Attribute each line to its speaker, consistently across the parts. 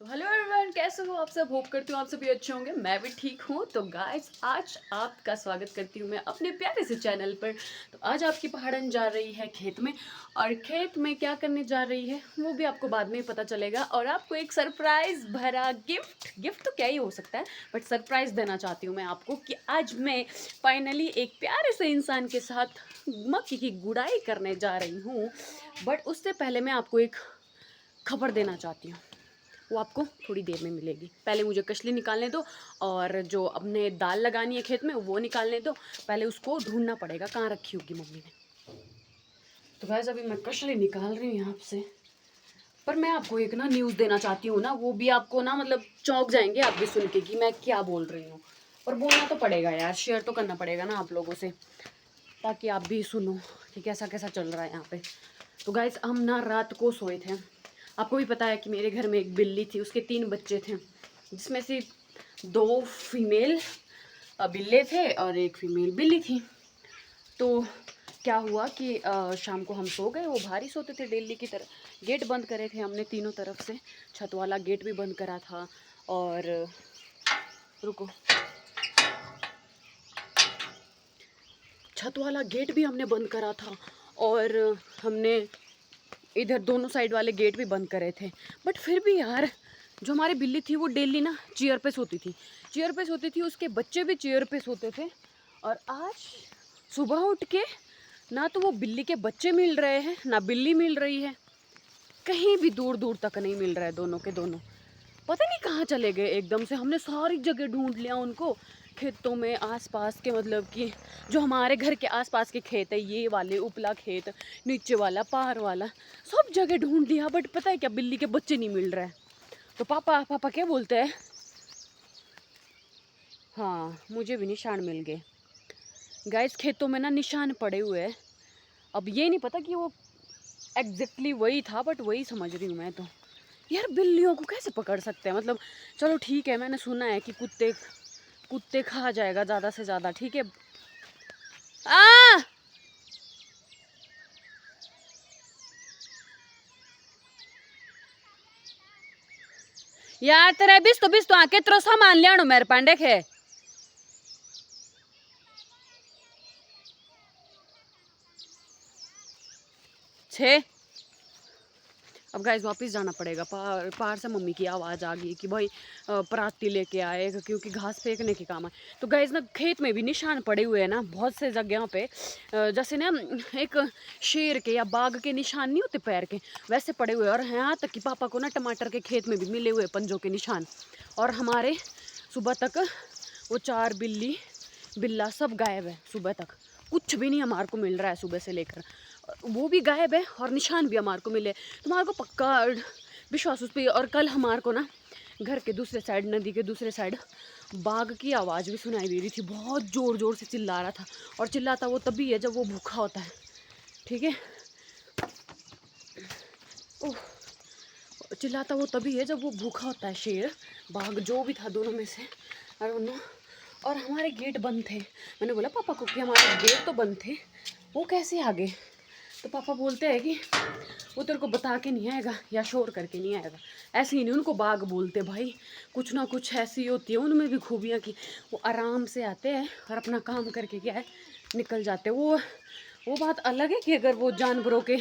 Speaker 1: तो hello everyone, कैसे हो आप सब। होप करती हूँ आप सभी अच्छे होंगे। मैं भी ठीक हूँ। तो गाइस, आज आपका स्वागत करती हूँ मैं अपने प्यारे से चैनल पर। तो आज आपकी पहाड़न जा रही है खेत में, और खेत में क्या करने जा रही है वो भी आपको बाद में ही पता चलेगा। और आपको एक सरप्राइज भरा गिफ्ट तो क्या ही हो सकता है, बट सरप्राइज देना चाहती हूँ मैं आपको कि आज मैं फाइनली एक प्यारे से इंसान के साथ मक्की की गुड़ाई करने जा रही हूँ। बट उससे पहले मैं आपको एक खबर देना चाहती हूँ, वो आपको थोड़ी देर में मिलेगी। पहले मुझे कशली निकालने दो, और जो अपने दाल लगानी है खेत में वो निकालने दो। पहले उसको ढूंढना पड़ेगा कहाँ रखी होगी मम्मी ने। तो वैसे अभी मैं कशली निकाल रही हूँ यहाँ से। पर मैं आपको एक ना न्यूज़ देना चाहती हूँ ना, वो भी आपको ना मतलब चौंक जाएंगे आप भी सुन के कि मैं क्या बोल रही हूँ। पर बोलना तो पड़ेगा यार, शेयर तो करना पड़ेगा ना आप लोगों से, ताकि आप भी सुनो कि कैसा कैसा चल रहा है यहाँ पे। तो गाइस, हम ना रात को सोए थे। आपको भी पता है कि मेरे घर में एक बिल्ली थी, उसके 3 बच्चे थे, जिसमें से 2 फीमेल बिल्ले थे और एक फीमेल बिल्ली थी। तो क्या हुआ कि शाम को हम सो गए, वो भारी सोते थे डेली की तरह। गेट बंद करे थे हमने तीनों तरफ से, छत वाला गेट भी बंद करा था। और रुको, छत वाला गेट भी हमने बंद करा था, और हमने इधर दोनों साइड वाले गेट भी बंद करे थे। बट फिर भी यार, जो हमारी बिल्ली थी वो डेली ना चेयर पे सोती थी, चेयर पे सोती थी, उसके बच्चे भी चेयर पे सोते थे। और आज सुबह उठ के ना तो वो बिल्ली के बच्चे मिल रहे हैं ना बिल्ली मिल रही है, कहीं भी दूर दूर तक नहीं मिल रहा है दोनों के दोनों। पता नहीं कहाँ चले गए एकदम से। हमने सारी जगह ढूंढ लिया उनको, खेतों में आसपास के, मतलब कि जो हमारे घर के आसपास के खेत है, ये वाले उपला खेत, नीचे वाला, पार वाला, सब जगह ढूंढ लिया। बट पता है क्या, बिल्ली के बच्चे नहीं मिल रहे हैं। तो पापा पापा क्या बोलते हैं, हाँ मुझे भी निशान मिल गए। गाइस, खेतों में ना निशान पड़े हुए हैं। अब ये नहीं पता कि वो एग्जैक्टली वही था, बट वही समझ रही हूँ मैं तो। यार, बिल्लियों को कैसे पकड़ सकते हैं, मतलब चलो ठीक है, मैंने सुना है कि कुत्ते कुत्ते खा जाएगा ज़्यादा से ज़्यादा, ठीक है। आ यार, तेरा बिस्तो आके तेरो सामान लिया मेरे पांडे खे छे। अब गाइस, वापस जाना पड़ेगा। पार से मम्मी की आवाज़ आ गई कि भाई पराती लेके आए, क्योंकि घास फेंकने के काम है। तो गाइस ना, खेत में भी निशान पड़े हुए हैं ना बहुत से जगहों पे। जैसे ना एक शेर के या बाघ के निशान नहीं होते पैर के, वैसे पड़े हुए हैं। और यहाँ तक कि पापा को ना टमाटर के खेत में भी मिले हुए पंजों के निशान। और हमारे सुबह तक वो 4 बिल्ली बिल्ला सब गायब है। सुबह तक कुछ भी नहीं हमारे को मिल रहा है, सुबह से लेकर वो भी गायब है, और निशान भी हमारे को मिले। तुम्हारे को पक्का विश्वास उस पर। और कल हमारे को ना घर के दूसरे साइड, नदी के दूसरे साइड, बाघ की आवाज़ भी सुनाई दे रही थी। बहुत ज़ोर ज़ोर से चिल्ला रहा था, और चिल्लाता वो तभी है जब वो भूखा होता है, ठीक है। ओह, चिल्लाता वो तभी है जब वो भूखा होता है, शेर बाघ जो भी था दोनों में से। और और हमारे गेट बंद थे। मैंने बोला पापा को कि हमारे गेट तो बंद थे, वो कैसे आ गए। तो पापा बोलते हैं कि वो तेरे को बता के नहीं आएगा या शोर करके नहीं आएगा। ऐसे ही नहीं उनको बाघ बोलते भाई, कुछ ना कुछ ऐसी होती है उनमें भी खूबियाँ की। वो आराम से आते हैं और अपना काम करके क्या है निकल जाते हैं। वो बात अलग है कि अगर वो जानवरों के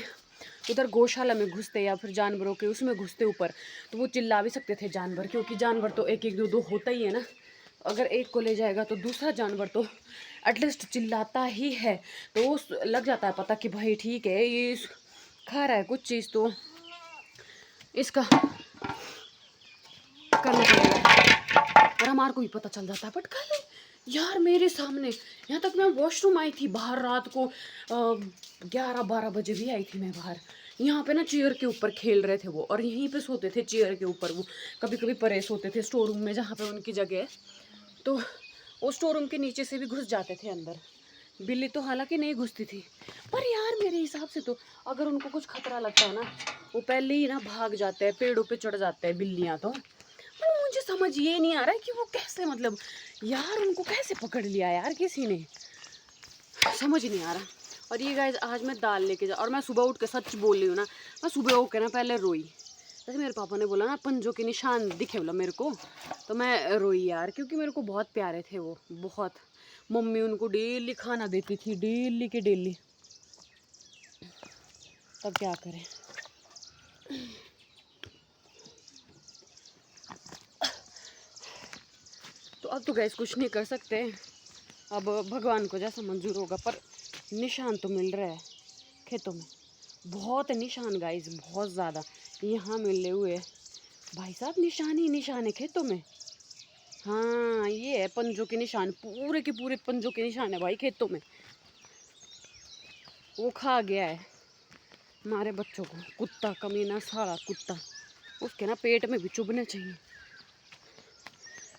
Speaker 1: उधर गौशाला में घुसते या फिर जानवरों के उसमें घुसते ऊपर, तो वो चिल्ला भी सकते थे जानवर, क्योंकि जानवर तो एक एक दो दो होता ही है ना। अगर एक को ले जाएगा तो दूसरा जानवर तो एटलीस्ट चिल्लाता ही है। तो वो लग जाता है पता कि भाई ठीक है, ये खा रहा है कुछ चीज़, तो इसका करना पड़ेगा। और हमारे को भी पता चल जाता है। बट कल यार मेरे सामने, यहाँ तक मैं वॉशरूम आई थी बाहर रात को 11-12 बजे भी आई थी मैं बाहर। यहाँ पे ना चेयर के ऊपर खेल रहे थे वो, और यहीं पे सोते थे चेयर के ऊपर। वो कभी कभी परे सोते थे स्टोर रूम में जहाँ पे उनकी जगह है। तो वो स्टोर रूम के नीचे से भी घुस जाते थे अंदर। बिल्ली तो हालांकि नहीं घुसती थी, पर यार मेरे हिसाब से तो अगर उनको कुछ खतरा लगता है ना, वो पहले ही ना भाग जाते हैं, पेड़ों पे चढ़ जाते हैं बिल्लियाँ तो। पर मुझे समझ ये नहीं आ रहा है कि वो कैसे, मतलब यार उनको कैसे पकड़ लिया यार किसी ने, समझ नहीं आ रहा। और ये गाइस, आज मैं दाल लेके जा, और मैं सुबह उठ के सच बोल रही हूँ ना, मैं सुबह उठ के ना पहले रोई जैसे मेरे पापा ने बोला ना पंजों के निशान दिखे बोला मेरे को, तो मैं रोई यार, क्योंकि मेरे को बहुत प्यारे थे वो, बहुत। मम्मी उनको डेली खाना देती थी, डेली के डेली। तब क्या करें। तो अब तो गैस कुछ नहीं कर सकते, अब भगवान को जैसा मंजूर होगा। पर निशान तो मिल रहा है खेतों में, बहुत निशान गाइस, बहुत ज़्यादा यहाँ मिले हुए भाई साहब, निशान ही निशान है खेतों में। हाँ ये है पंजों के निशान, पूरे के पूरे पंजों के निशान है भाई खेतों में। वो खा गया है हमारे बच्चों को, कुत्ता, कमीना साला कुत्ता, उसके ना पेट में भी चुभने चाहिए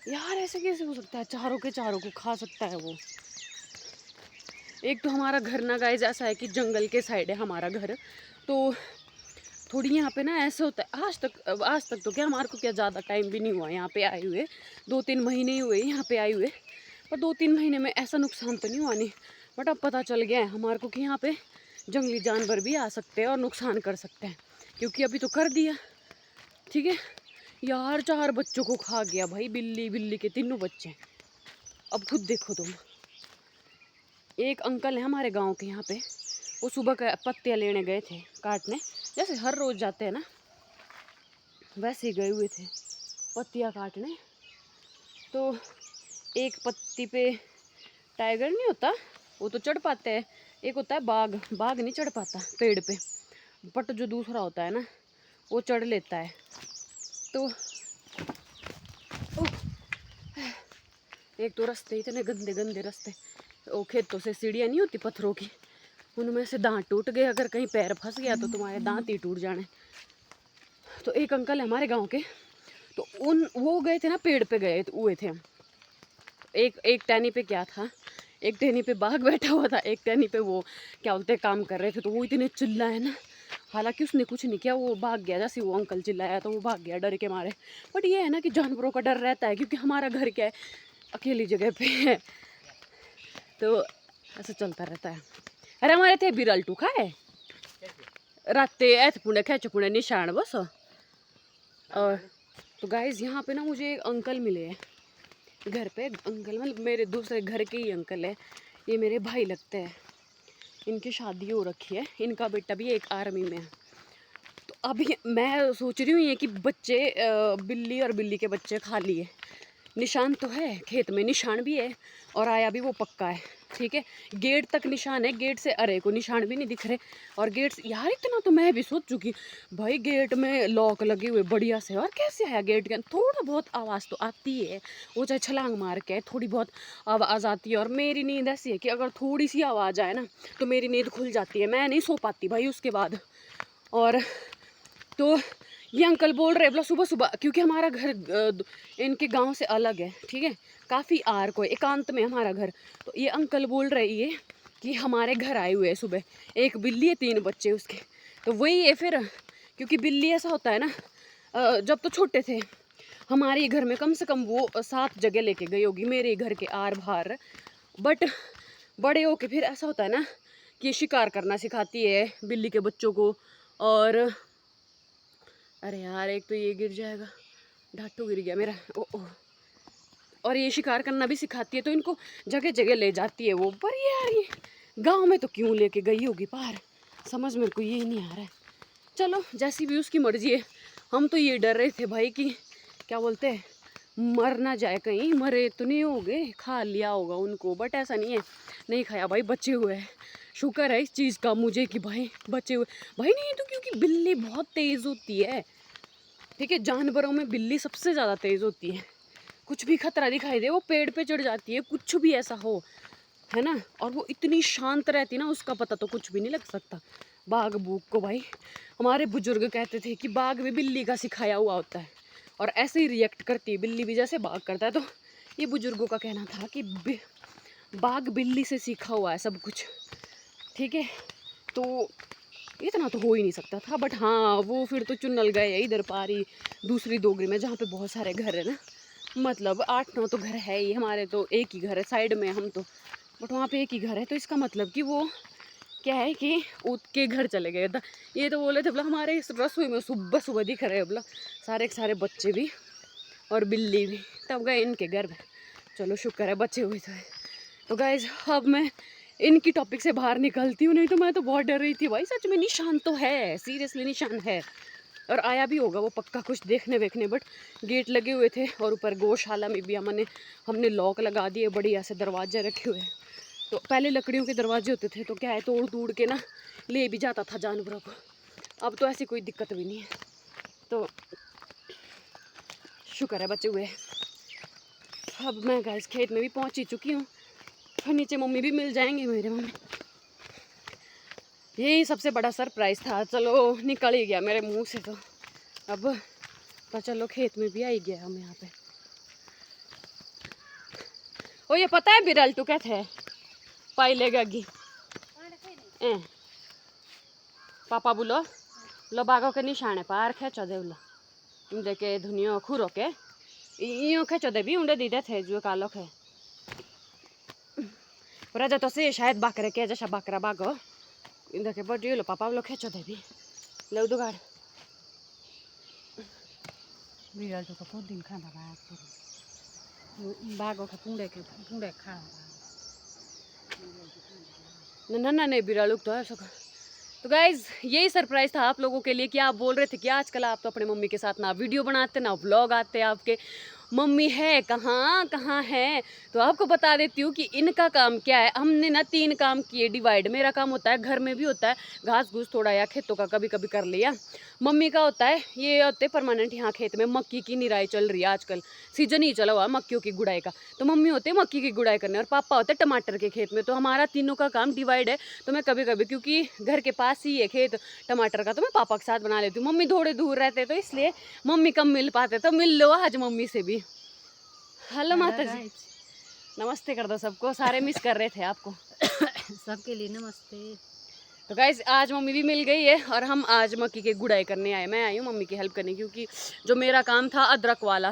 Speaker 1: यार। ऐसे कैसे हो सकता है, चारों के चारों को खा सकता है वो। एक तो हमारा घर ना गाइस ऐसा है कि जंगल के साइड है हमारा घर, तो थोड़ी यहाँ पे ना ऐसे होता है। आज तक तो क्या, हमारे को क्या ज़्यादा टाइम भी नहीं हुआ यहाँ पे आए हुए, 2-3 महीने ही हुए यहाँ पे आए हुए। पर 2-3 महीने में ऐसा नुकसान तो नहीं हुआ नहीं, बट अब पता चल गया है हमारे को कि यहाँ पे जंगली जानवर भी आ सकते हैं और नुकसान कर सकते हैं, क्योंकि अभी तो कर दिया। ठीक है यार, 4 बच्चों को खा गया भाई, बिल्ली के 3 बच्चे। अब खुद देखो तुम। एक अंकल है हमारे गांव के यहाँ पे, वो सुबह का पत्तियाँ लेने गए थे काटने, जैसे हर रोज़ जाते हैं ना वैसे ही गए हुए थे पत्तियाँ काटने। तो एक पत्ती पे टाइगर नहीं होता, वो तो चढ़ पाते हैं, एक होता है बाघ, बाघ नहीं चढ़ पाता पेड़ पे, बट जो दूसरा होता है ना वो चढ़ लेता है। तो एक तो रास्ते इतने गंदे गंदे रास्ते, वो खेतों से सीढ़ियाँ नहीं होती पत्थरों की, उनमें से दांत टूट गए, अगर कहीं पैर फंस गया तो तुम्हारे दांत ही टूट जाने। तो एक अंकल है हमारे गांव के, तो वो गए थे ना, पेड़ पे गए हुए थे। एक टहनी पे क्या था, एक टहनी पे बाघ बैठा हुआ था, एक टहनी पे वो क्या बोलते काम कर रहे थे। तो वो इतने चिल्लाए ना, हालांकि उसने कुछ नहीं किया, वो भाग गया। जैसे वो अंकल चिल्लाया तो वो भाग गया डर के मारे। बट ये है ना कि जानवरों का डर रहता है, क्योंकि हमारा घर क्या है, अकेली जगह पे है, तो ऐसा चलता रहता है। अरे हमारे थे बिरल टूखा है राते ऐसे पुणे खेच पुणे निशान बस। और तो गाइज यहाँ पे ना मुझे एक अंकल मिले हैं घर पे, अंकल मतलब मेरे दूसरे घर के ही अंकल है, ये मेरे भाई लगते हैं। इनकी शादी हो रखी है, इनका बेटा भी एक आर्मी में है। तो अभी मैं सोच रही हूँ ये कि बच्चे बिल्ली और बिल्ली के बच्चे खा लिए। निशान तो है खेत में, निशान भी है और आया भी वो पक्का है। ठीक है, गेट तक निशान है, गेट से अरे को निशान भी नहीं दिख रहे। और गेट यार इतना तो मैं भी सोच चुकी भाई, गेट में लॉक लगे हुए बढ़िया से, और कैसे आया गेट के अंदर। थोड़ा बहुत आवाज़ तो आती है, वो चाहे छलांग मार के थोड़ी बहुत आवाज़ आती है। और मेरी नींद ऐसी है कि अगर थोड़ी सी आवाज़ आए ना तो मेरी नींद खुल जाती है, मैं नहीं सो पाती भाई उसके बाद। और तो ये अंकल बोल रहे बोला सुबह सुबह, क्योंकि हमारा घर इनके गांव से अलग है। ठीक है, काफ़ी आर को एकांत में हमारा घर। तो ये अंकल बोल रहे ये कि हमारे घर आए हुए हैं सुबह, एक बिल्ली है 3 बच्चे उसके। तो वही है फिर, क्योंकि बिल्ली ऐसा होता है ना, जब तो छोटे थे हमारे घर में कम से कम वो 7 जगह लेके गई होगी मेरे घर के आर बाहर। बट बड़े होके फिर ऐसा होता है ना कि शिकार करना सिखाती है बिल्ली के बच्चों को। और अरे यार एक तो ये गिर जाएगा, ढाटू गिर गया मेरा, ओ। और ये शिकार करना भी सिखाती है, तो इनको जगह जगह ले जाती है वो। पर यार ये गांव में तो क्यों लेके गई होगी पार, समझ मेरे को ये नहीं आ रहा है। चलो जैसी भी उसकी मर्जी है। हम तो ये डर रहे थे भाई कि क्या बोलते हैं, मर ना जाए, कहीं मरे तो नहीं हो गए, खा लिया होगा उनको। बट ऐसा नहीं है, नहीं खाया भाई, बचे हुए हैं। शुक्र है इस चीज़ का मुझे कि भाई बचे हुए भाई। नहीं तो क्योंकि बिल्ली बहुत तेज़ होती है। ठीक है, जानवरों में बिल्ली सबसे ज़्यादा तेज़ होती है। कुछ भी खतरा दिखाई दे वो पेड़ पे चढ़ जाती है, कुछ भी ऐसा हो, है ना। और वो इतनी शांत रहती है ना, उसका पता तो कुछ भी नहीं लग सकता। बाघ बूघ को भाई हमारे बुजुर्ग कहते थे कि बाघ भी बिल्ली का सिखाया हुआ होता है, और ऐसे ही रिएक्ट करती है बिल्ली भी जैसे बाघ करता है। तो ये बुजुर्गों का कहना था कि बाघ बिल्ली से सीखा हुआ है सब कुछ। ठीक है, तो इतना तो हो ही नहीं सकता था। बट हाँ वो फिर तो चुनल गए इधर पारी दूसरी डोगरी में, जहाँ पे बहुत सारे घर है ना, मतलब 8-9 तो घर है ही, हमारे तो एक ही घर है साइड में हम तो, बट वहाँ पे एक ही घर है। तो इसका मतलब कि वो क्या है कि ऊत के घर चले गए था। ये तो बोले थे बोला हमारे इस रसोई में सुबह सुबह दिख रहे हैं बोला सारे के सारे बच्चे भी और बिल्ली भी, तब गए इनके घर में। चलो शुक्र है बच्चे हुए थे। तो गाइज अब मैं इनकी टॉपिक से बाहर निकलती हूँ, नहीं तो मैं तो बहुत डर रही थी भाई। सच में निशान तो है, सीरियसली निशान है, और आया भी होगा वो पक्का कुछ देखने वेखने। बट गेट लगे हुए थे और ऊपर गौशाला में भी हमने लॉक लगा दिए, बढ़िया से दरवाजे रखे हुए हैं। तो पहले लकड़ियों के दरवाजे होते थे तो क्या है तोड़ तोड़ के ना ले भी जाता था जानवरों को। अब तो ऐसी कोई दिक्कत भी नहीं है, तो शुक्र है बचे हुए। अब मैं गाइस खेत में भी पहुंच ही चुकी हूँ, और नीचे मम्मी भी मिल जाएंगे मेरे मम्मी। यही सबसे बड़ा सरप्राइज़ था। चलो निकल ही गया मेरे मुंह से तो अब, पर चलो खेत में भी आ ही गया हम यहाँ पे। ओ ये पता है बिरल तू कहते है पाई लेगा गी पापा बोलो लो बागो के निशाने पार खेचो दे बोलो देखे धुनियो खुरो के यूँ खेचो दे भी उंडे दीदे थे जो कालो खे राजा तो से शायद बकरे के जैसा बकरा बागो देखे बड़ी लो पापा बोलो खेचो दे भी लो दुगाड़ बिरल तो बहुत दिन खा बागो के पुंडे खा ना ना नहीं बिरल तो है सका। तो गाइज यही सरप्राइज़ था आप लोगों के लिए कि आप बोल रहे थे कि आजकल आप तो अपने मम्मी के साथ ना वीडियो बनाते ना व्लॉग आते आपके, मम्मी है कहाँ कहाँ है। तो आपको बता देती हूँ कि इनका काम क्या है। हमने ना 3 काम किए डिवाइड। मेरा काम होता है घर में भी होता है घास घूस थोड़ा या खेतों का कभी कभी कर लिया। मम्मी का होता है ये होते परमानेंट यहाँ खेत में मक्की की निराई चल रही है आजकल, सीजन ही चला हुआ मक्कियों की गुड़ाई का। तो मम्मी होते मक्की की गुड़ाई करने और पापा होते टमाटर के खेत में। तो हमारा तीनों का काम डिवाइड है। तो मैं कभी कभी क्योंकि घर के पास ही है खेत टमाटर का, तो मैं पापा के साथ बना लेती हूँ। मम्मी थोड़े दूर रहते तो इसलिए मम्मी कम मिल पाते, तो मिल लो आज मम्मी से भी। हेलो माता जी, नमस्ते कर दो सबको, सारे मिस कर रहे थे आपको।
Speaker 2: सबके लिए नमस्ते।
Speaker 1: तो गाइस आज मम्मी भी मिल गई है और हम आज मक्की के गुड़ाई करने आए। मैं आई हूँ मम्मी की हेल्प करने, क्योंकि जो मेरा काम था अदरक वाला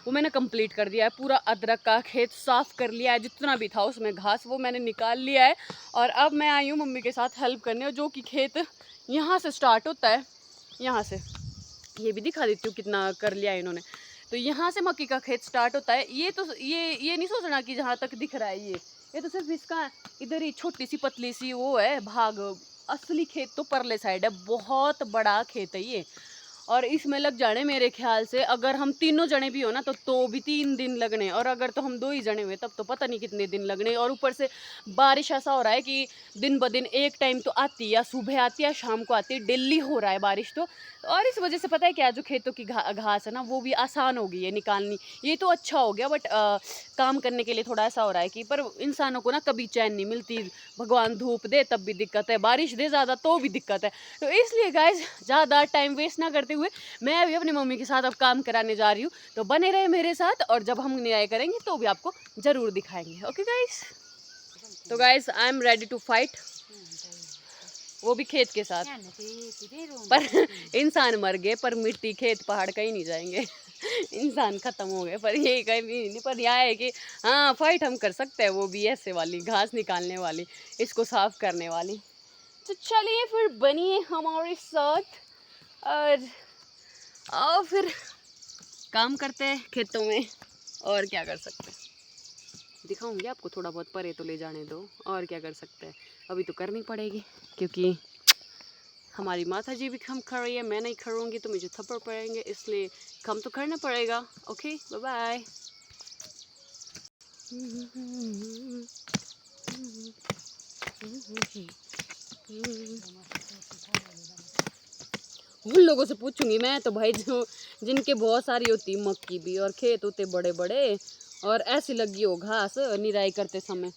Speaker 1: वो मैंने कंप्लीट कर दिया है। पूरा अदरक का खेत साफ़ कर लिया है, जितना भी था उसमें घास वो मैंने निकाल लिया है। और अब मैं आई हूँ मम्मी के साथ हेल्प करने, और जो कि खेत यहाँ से स्टार्ट होता है, यहाँ से ये भी दिखा देती हूँ कितना कर लिया है इन्होंने। तो यहाँ से मक्की का खेत स्टार्ट होता है। ये तो ये नहीं सोचना कि जहाँ तक दिख रहा है ये तो सिर्फ इसका इधर ही छोटी सी पतली सी वो है भाग। असली खेत तो परले साइड है, बहुत बड़ा खेत है ये। और इसमें लग जाने मेरे ख्याल से अगर हम तीनों जने भी हो ना तो भी 3 दिन लगने, और अगर तो हम 2 ही जने हुए तब तो पता नहीं कितने दिन लगने। और ऊपर से बारिश ऐसा हो रहा है कि दिन ब दिन एक टाइम तो आती है, या सुबह आती है या शाम को आती है, डेली हो रहा है बारिश तो। और इस वजह से पता है क्या, जो खेतों की घास है ना वो भी आसान हो गई है निकालनी। ये तो अच्छा हो गया, बट काम करने के लिए थोड़ा ऐसा हो रहा है कि पर इंसानों को ना कभी चैन नहीं मिलती। भगवान धूप दे तब भी दिक्कत है, बारिश दे ज़्यादा तो भी दिक्कत है। तो इसलिए गाइज ज़्यादा टाइम वेस्ट ना करते हुए मैं अभी अपनी मम्मी के साथ अब काम कराने जा रही हूँ। तो बने रहे मेरे साथ, और जब हम न्याय करेंगे तो भी आपको ज़रूर दिखाएंगे। ओके गाइज, तो guys I am ready to fight, वो भी खेत के साथ। पर इंसान मर गए, पर मिट्टी खेत पहाड़ कहीं नहीं जाएंगे। इंसान खत्म हो गए, पर ये कहीं भी नहीं। पर यह है कि हाँ फाइट हम कर सकते हैं, वो भी ऐसे वाली घास निकालने वाली, इसको साफ करने वाली। तो चलिए फिर बनिए हमारे साथ और आओ फिर काम करते हैं खेतों में। और क्या कर सकते हैं, दिखाऊंगी आपको थोड़ा बहुत, परे तो ले जाने दो। और क्या कर सकते हैं, अभी तो करनी पड़ेगी क्योंकि हमारी माता जी भी काम कर रही है। मैं नहीं करूँगी तो मुझे थप्पड़ पड़ेंगे, इसलिए काम तो करना पड़ेगा। Okay bye bye. उन लोगों से पूछूंगी मैं तो भाई, जो जिनके बहुत सारी होती मक्की भी और खेत होते बड़े बड़े, और ऐसी लगी हो घास निराई करते समय,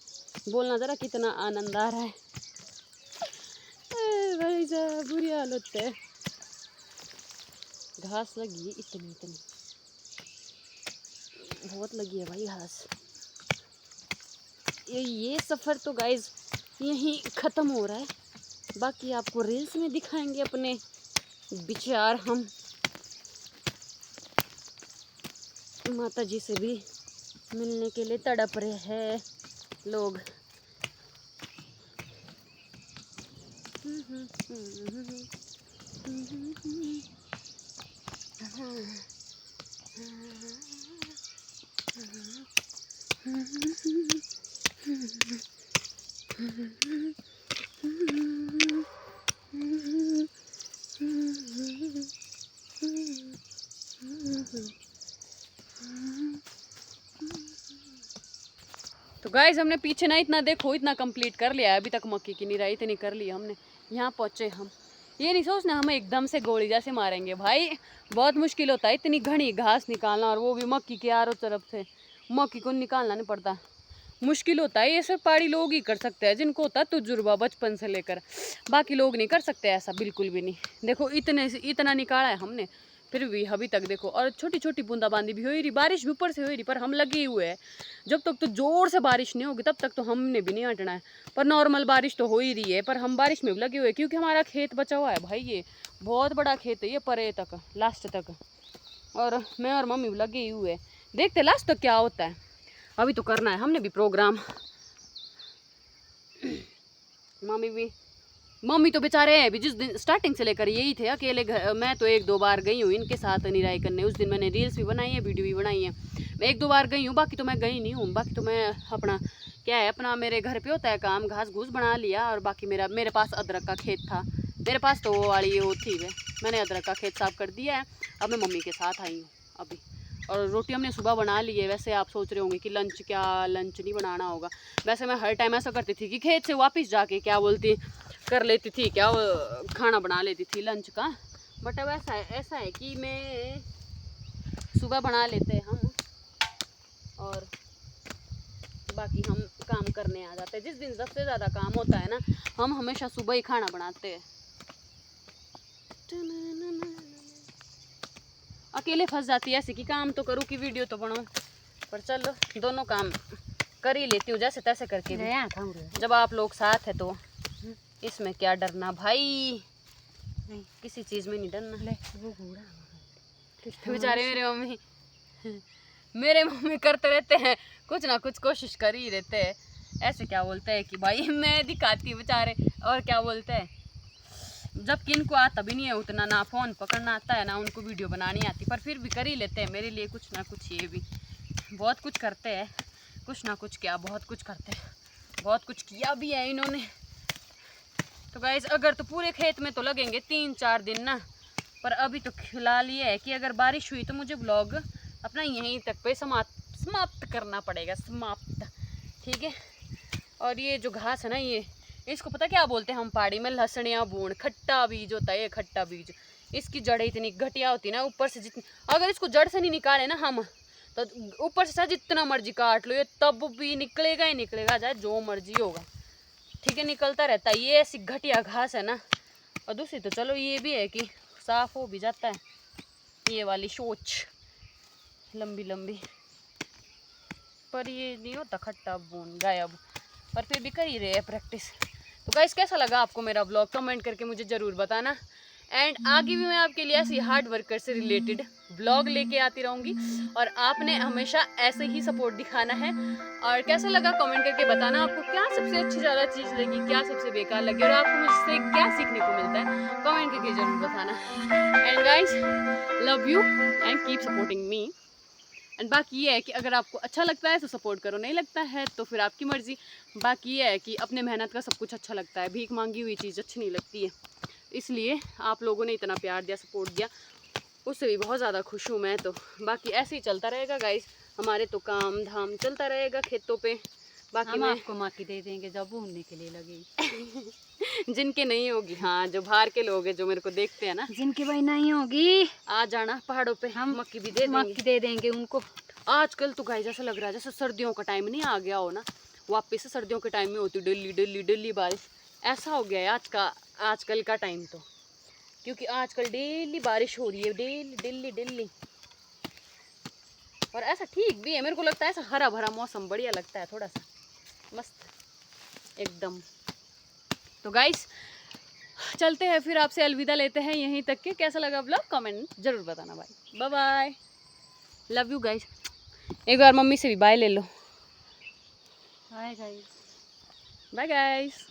Speaker 1: बोलना ज़रा कितना आनंद आ रहा है। भाई साहब बुरी हालत है, घास लगी है इतनी इतनी, बहुत लगी है भाई घास। ये सफ़र तो गाइज यहीं ख़त्म हो रहा है, बाकी आपको रील्स में दिखाएंगे अपने विचार। हम माता जी से भी मिलने के लिए तड़प रहे हैं लोग। तो गाइज हमने पीछे ना इतना देखो इतना कंप्लीट कर लिया है, अभी तक मक्की की निराई इतनी कर ली हमने। यहाँ पहुँचे हम, ये नहीं सोचना हमें एकदम से गोली जैसे मारेंगे भाई, बहुत मुश्किल होता है इतनी घनी घास निकालना, और वो भी मक्की के आरों तरफ से। मक्की को निकालना नहीं पड़ता, मुश्किल होता है। ये सिर्फ पहाड़ी लोग ही कर सकते हैं, जिनको होता है तजुर्बा बचपन से लेकर, बाकी लोग नहीं कर सकते ऐसा, बिल्कुल भी नहीं। देखो इतना निकाला है हमने, फिर भी अभी तक देखो, और छोटी छोटी बूंदाबांदी भी हो रही, बारिश भी ऊपर से हो रही, पर हम लगे हुए हैं। जब तक तो जोर से बारिश नहीं होगी तब तक तो हमने भी नहीं हटना है। पर नॉर्मल बारिश तो हो ही रही है, पर हम बारिश में भी लगे हुए हैं, क्योंकि हमारा खेत बचा हुआ है भाई, ये बहुत बड़ा खेत है ये, परे तक लास्ट तक, और मैं और मम्मी भी लगे हुए हैं। देखते लास्ट तक क्या होता है, अभी तो करना है हमने भी प्रोग्राम। मम्मी तो बेचारे हैं अभी, जिस दिन स्टार्टिंग से लेकर यही थे अकेले घर। मैं तो 1-2 बार गई हूँ इनके साथ निराई करने, उस दिन मैंने रील्स भी बनाई है, वीडियो भी बनाई है। मैं 1-2 बार गई हूँ, बाकी तो मैं गई नहीं हूँ। बाकी तो मैं अपना क्या है, अपना मेरे घर पे होता है काम, घास घूस बना लिया, और बाकी मेरे पास अदरक का खेत था, मेरे पास तो वो वाली वो थी वे, मैंने अदरक का खेत साफ कर दिया है। अब मैं मम्मी के साथ आई हूँ अभी, और रोटी हमने सुबह बना ली है। वैसे आप सोच रहे होंगे कि लंच नहीं बनाना होगा, वैसे मैं हर टाइम ऐसा करती थी कि खेत से वापस जाके क्या बोलती कर लेती थी, क्या खाना बना लेती थी लंच का। बट अब ऐसा है कि मैं सुबह बना लेते हैं हम, और बाकी हम काम करने आ जाते हैं। जिस दिन सबसे ज़्यादा काम होता है ना, हम हमेशा सुबह ही खाना बनाते हैं। अकेले फंस जाती है ऐसे कि काम तो करूँ कि वीडियो तो बनाऊँ, पर चलो दोनों काम कर ही लेती हूँ जैसे तैसे करके भी। जब आप लोग साथ है तो इसमें क्या डरना भाई, नहीं किसी चीज़ में नहीं डरना। वो बेचारे मेरे मम्मी करते रहते हैं कुछ ना कुछ, कोशिश कर ही रहते हैं। ऐसे क्या बोलते हैं कि भाई मैं दिखाती हूँ बेचारे, और क्या बोलते हैं, जबकि इनको आता भी नहीं है उतना, ना फ़ोन पकड़ना आता है ना उनको वीडियो बनानी आती, पर फिर भी कर ही लेते हैं मेरे लिए कुछ ना कुछ। ये भी बहुत कुछ करते हैं, कुछ ना कुछ क्या बहुत कुछ करते हैं, बहुत कुछ किया भी है इन्होंने। तो गाइस अगर तो पूरे खेत में तो लगेंगे 3-4 दिन ना, पर अभी तो फिलहाल ये है कि अगर बारिश हुई तो मुझे व्लॉग अपना यहीं तक पे समाप्त करना पड़ेगा, समाप्त, ठीक है। और ये जो घास है ना, ये इसको पता क्या बोलते हैं हम पहाड़ी में, लहसुनिया बूण, खट्टा बीज होता है ये, खट्टा बीज। इसकी जड़ें इतनी घटिया होती है ना, ऊपर से जितनी, अगर इसको जड़ से नहीं निकाले ना हम, तो ऊपर से जितना मर्जी काट लो ये तब भी निकलेगा ही निकलेगा, चाहे जो मर्जी होगा, ठीक है, निकलता रहता है। ये ऐसी घटिया घास है ना। और दूसरी तो चलो ये भी है कि साफ हो भी जाता है, ये वाली सोच लंबी लंबी, पर ये नहीं होता खट्टा बून गायब, पर फिर भी कर ही रहे हैं प्रैक्टिस। तो गाइस कैसा लगा आपको मेरा ब्लॉग, कमेंट करके मुझे ज़रूर बताना। एंड आगे भी मैं आपके लिए ऐसी हार्ड वर्कर से रिलेटेड ब्लॉग लेके आती रहूँगी, और आपने हमेशा ऐसे ही सपोर्ट दिखाना है। और कैसा लगा कमेंट करके बताना, आपको क्या सबसे अच्छी ज़्यादा चीज़ लगी, क्या सबसे बेकार लगी, और आपको मुझसे क्या सीखने को मिलता है, कमेंट करके ज़रूर बताना। And guys love you and keep supporting me. And बाकी ये है कि अगर आपको अच्छा लगता है तो सपोर्ट करो, नहीं लगता है तो फिर आपकी मर्ज़ी। बाकी ये है कि अपने मेहनत का सब कुछ अच्छा लगता है, भीख मांगी हुई चीज़ अच्छी नहीं लगती है। इसलिए आप लोगों ने इतना प्यार दिया, सपोर्ट दिया, उससे भी बहुत ज़्यादा खुश हूँ मैं तो। बाकी ऐसे ही चलता रहेगा गाइस, हमारे तो काम धाम चलता रहेगा खेतों पे। बाकी
Speaker 2: हम
Speaker 1: मैं
Speaker 2: आपको मक्की दे देंगे जब भूनने के लिए लगेगी।
Speaker 1: जिनके नहीं होगी, हाँ जो बाहर के लोग हैं जो मेरे को देखते हैं ना,
Speaker 2: जिनकी भाई नहीं होगी
Speaker 1: आ जाना पहाड़ों पे, हम मक्की भी दे देंगे,
Speaker 2: मक्की दे देंगे उनको।
Speaker 1: आजकल तो गाइस ऐसा लग रहा है जैसे सर्दियों का टाइम नहीं आ गया हो ना, वापस से सर्दियों के टाइम में होती डेली डेली डेली बारिश, ऐसा हो गया है आजकल का टाइम तो, क्योंकि आजकल डेली बारिश हो रही है, डेली डेली डेली। और ऐसा ठीक भी है, मेरे को लगता है ऐसा हरा भरा मौसम बढ़िया लगता है, थोड़ा सा मस्त एकदम। तो गाइस चलते हैं फिर, आपसे अलविदा लेते हैं यहीं तक के। कैसा लगा ब्लॉग कमेंट जरूर बताना भाई। Bye bye, love you guys. एक बार मम्मी से भी बाय ले लो।
Speaker 2: Bye guys.
Speaker 1: Bye guys.